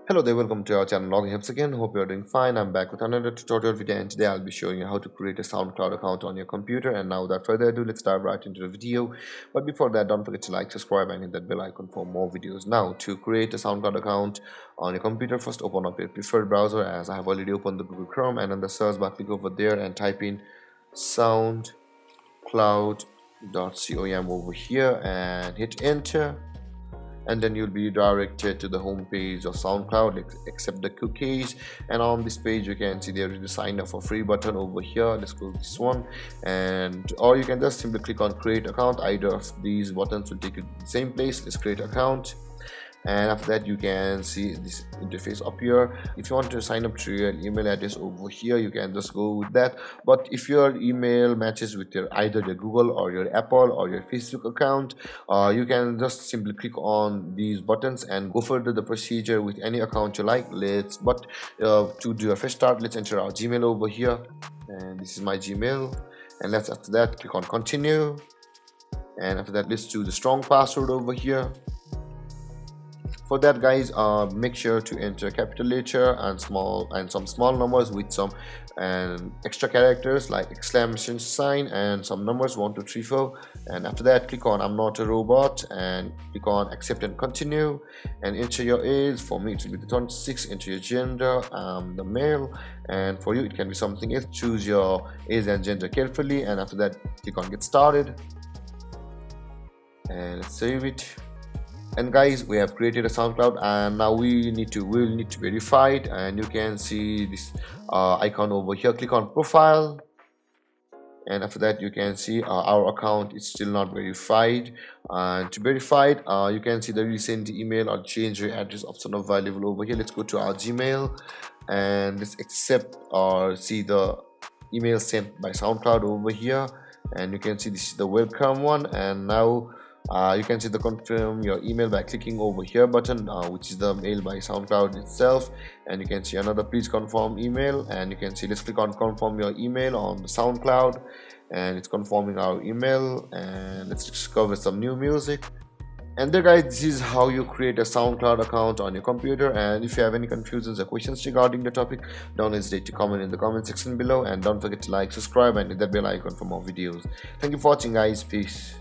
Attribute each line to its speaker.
Speaker 1: Hello there, welcome to our channel Logging Helps again. Hope you're doing fine. I'm back with another tutorial video, and today I'll be showing you how to create a SoundCloud account on your computer. And now without further ado, let's dive right into the video. But before that, don't forget to like, subscribe and hit that bell icon for more videos. Now to create a SoundCloud account on your computer, first open up your preferred browser, as I have already opened the Google Chrome, and on the search bar click over there and type in soundcloud.com over here and hit enter, and then you'll be directed to the home page of SoundCloud. Accept the cookies, and on this page you can see there is the sign up for free button over here. Let's go to this one, and or you can just simply click on create account. Either of these buttons will take you to the same place. Let's create account, and after that you can see this interface up here. If you want to sign up to your email address over here, you can just go with that. But if your email matches with your either your Google or your Apple or your Facebook account, you can just simply click on these buttons and go further the procedure with any account you like. To do a fresh start, let's enter our Gmail over here, and this is my Gmail. And let's after that click on continue, and after that let's do the strong password over here. For that, guys, make sure to enter capital letter and some small numbers with some extra characters like exclamation sign and some numbers 1 2 3 4. And after that click on I'm not a robot and click on accept and continue, and enter your age. For me it will be the 26. Enter your gender, the male, and for you it can be something else. Choose your age and gender carefully, and after that click on get started and save it. And guys, we have created a SoundCloud, and now we'll need to verify it. And you can see this icon over here. Click on profile, and after that you can see our account is still not verified. And to verify it, you can see the recent email or change your address option available over here. Let's go to our Gmail and let's accept or see the email sent by SoundCloud over here, and you can see this is the welcome one. And now you can see the confirm your email by clicking over here button, which is the mail by SoundCloud itself. And you can see another please confirm email, and you can see let's click on confirm your email on the SoundCloud, and it's confirming our email. And let's discover some new music. And there, guys, this is how you create a SoundCloud account on your computer. And if you have any confusions or questions regarding the topic, don't hesitate to comment in the comment section below, and don't forget to like, subscribe and hit that bell icon for more videos. Thank you for watching, guys. Peace.